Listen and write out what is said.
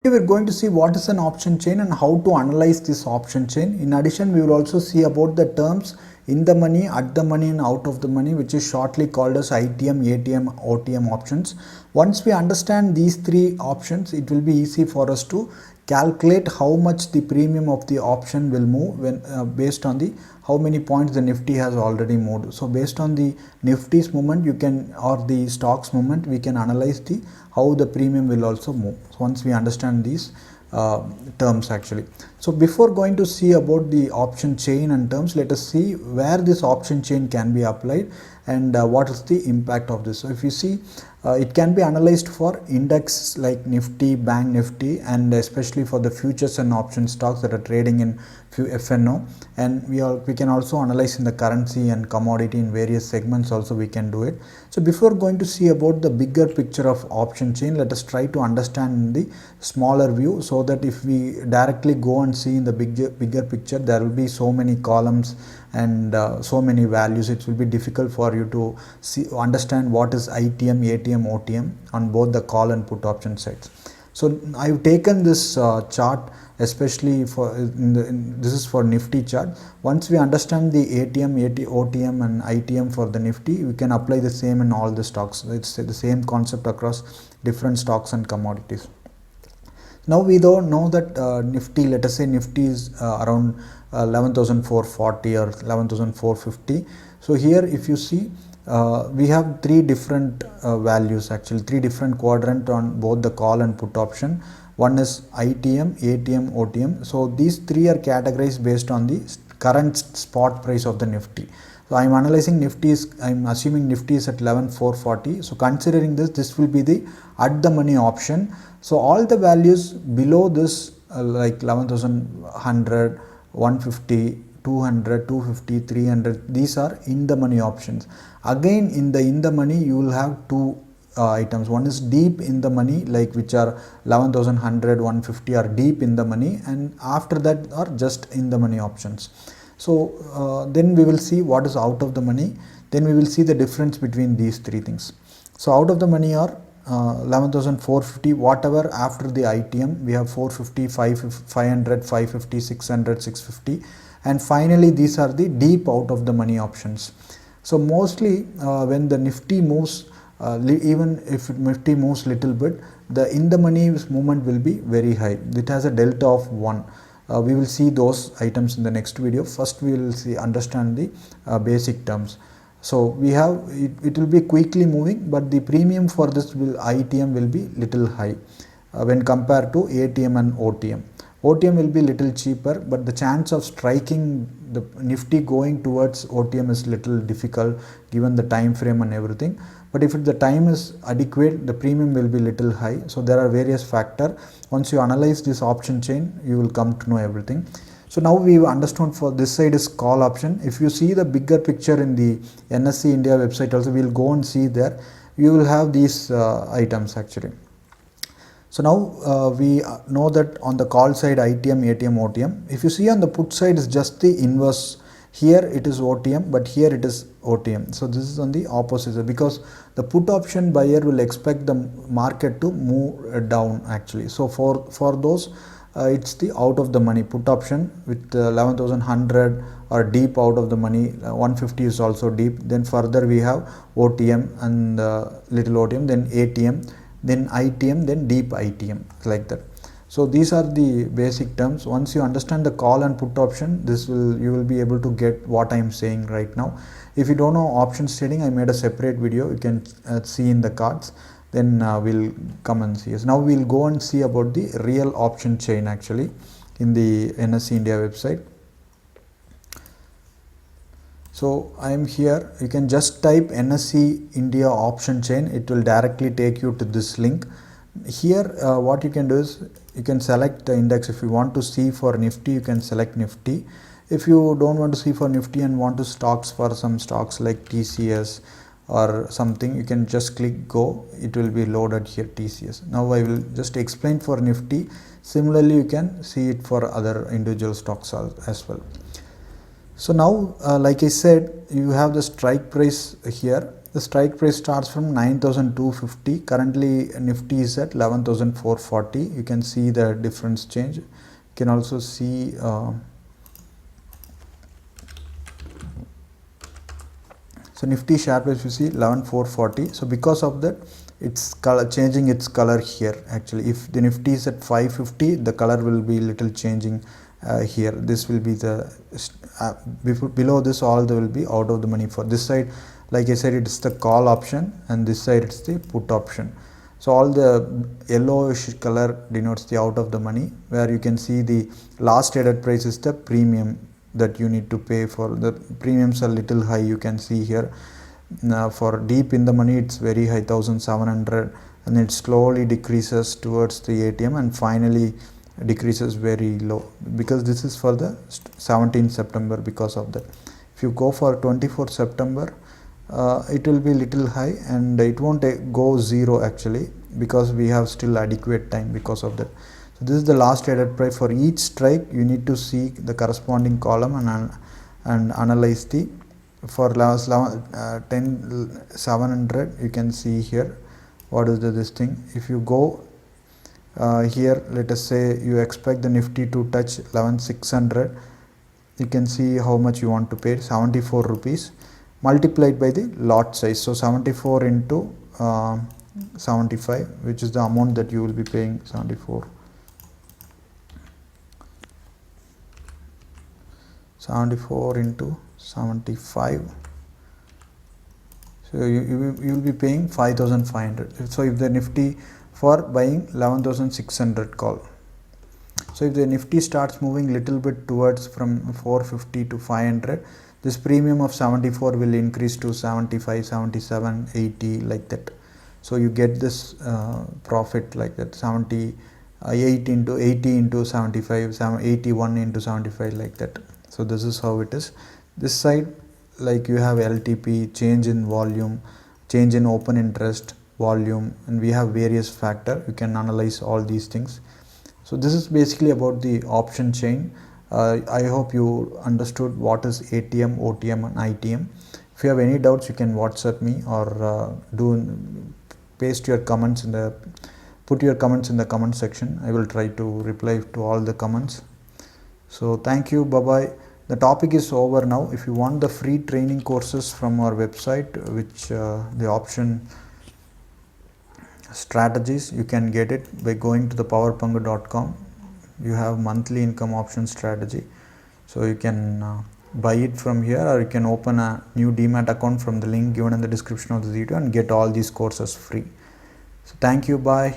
Today we're going to see what is an option chain and how to analyze this option chain. In addition, we will also see about the terms in the money, at the money and out of the money, which is shortly called as ITM, ATM, OTM options. Once we understand these three options, it will be easy for us to calculate how much the premium of the option will move when based on the how many points the Nifty has already moved. So based on the Nifty's movement, you can, or the stocks movement, we can analyze the how the premium will also move. So once we understand these terms actually. So before going to see about the option chain and terms, let us see where this option chain can be applied and what is the impact of this. So if you see, it can be analyzed for index like Nifty, Bank Nifty, and especially for the futures and option stocks that are trading in FNO, and we can also analyze in the currency and commodity in various segments also we can do it. So before going to see about the bigger picture of option chain, let us try to understand in the smaller view, so that if we directly go and see in the bigger picture, there will be so many columns and so many values. It will be difficult for you to understand what is ITM, ATM, OTM on both the call and put option sides. So I've taken this chart especially for this is for Nifty chart. Once we understand the ATM, OTM and ITM for the Nifty, we can apply the same in all the stocks. It's the same concept across different stocks and commodities. Now we don't know that Nifty, let us say Nifty is around 11,440 or 11,450. So here if you see, we have three different values, actually three different quadrant on both the call and put option. One is ITM, ATM, OTM. So these three are categorized based on the current spot price of the Nifty. So I'm analyzing Nifty I'm assuming Nifty is at 11,440. So considering this will be the at the money option. So all the values below this like 11,100, 150, 200, 250, 300, these are in the money options. Again, in the money you will have two items. One is deep in the money, like which are 11,100, 150 are deep in the money, and after that are just in the money options. So then we will see what is out of the money. Then we will see the difference between these three things. So out of the money are 11,450, whatever after the ITM we have 450, 500, 550, 600, 650, and finally these are the deep out of the money options. So mostly when the Nifty moves, even if Nifty moves little bit, the in the money movement will be very high. It has a delta of 1. We will see those items in the next video. First we will understand the basic terms. So we have it will be quickly moving, but the premium for this ITM will be little high when compared to ATM and OTM. OTM will be little cheaper, but the chance of striking the Nifty going towards OTM is little difficult given the time frame and everything. But if the time is adequate, the premium will be little high. So there are various factors. Once you analyze this option chain, you will come to know everything. So now we understood for this side is call option. If you see the bigger picture in the NSE India website also, we will go and see there. You will have these items actually. So now we know that on the call side ITM, ATM, OTM. If you see on the put side is just the inverse. Here it is OTM, but here it is OTM. So this is on the opposite side, because the put option buyer will expect the market to move down actually. So for those it's the out of the money put option with 11,100 or deep out of the money. 150 is also deep. Then further we have OTM and little OTM, then ATM, then ITM, then deep ITM, like that. So these are the basic terms. Once you understand the call and put option, you will be able to get what I am saying right now. If you don't know options trading, I made a separate video. You can see in the cards. Then we'll come and see. So now we'll go and see about the real option chain actually in the NSE India website. So I am here. You can just type NSE India option chain. It will directly take you to this link. Here what you can do is you can select the index. If you want to see for Nifty, you can select Nifty. If you don't want to see for Nifty and want to stocks for some stocks like TCS or something, you can just click go. It will be loaded here, TCS. Now I will just explain for Nifty. Similarly, you can see it for other individual stocks as well. So now like I said, you have the strike price here. The strike price starts from 9,250. Currently Nifty is at 11,440. You can see the difference change. You can also see so Nifty share price you see 11,440. So because of that, it's color changing its color here. Actually, if the Nifty is at 550, the color will be little changing here. This will be the below this, all there will be out of the money. For this side, like I said, it's the call option, and this side it's the put option. So all the yellowish color denotes the out of the money, where you can see the last traded price is the premium that you need to pay for. The premiums are little high, you can see here. Now for deep in the money, it's very high, 1,700, and it slowly decreases towards the ATM and finally decreases very low, because this is for the 17th September. Because of that, if you go for 24th September, it will be little high and it won't go zero actually, because we have still adequate time because of that. So this is the last traded price. For each strike, you need to see the corresponding column and analyze the, for last 10,700, you can see here what is this thing. If you go here, let us say you expect the Nifty to touch 11,600, you can see how much you want to pay, 74 rupees multiplied by the lot size. So 74 into 75, which is the amount that you will be paying, 74 into 75. So you will be paying 5,500. So if the Nifty, for buying 11,600 call. So if the Nifty starts moving little bit towards from 450 to 500, this premium of 74 will increase to 75, 77, 80, like that. So you get this profit like that, 78 into 80 into 75, 81 into 75, like that. So this is how it is. This side, like you have LTP, change in volume, change in open interest, volume, and we have various factor. You can analyze all these things. So this is basically about the option chain. I hope you understood what is ATM, OTM and ITM. If you have any doubts, you can WhatsApp me or put your comments in the comment section. I will try to reply to all the comments. So thank you, bye bye. The topic is over now. If you want the free training courses from our website, which the option strategies, you can get it by going to the powerpunga.com. You have monthly income option strategy, so you can buy it from here, or you can open a new Demat account from the link given in the description of the video and get all these courses free. So thank you, bye.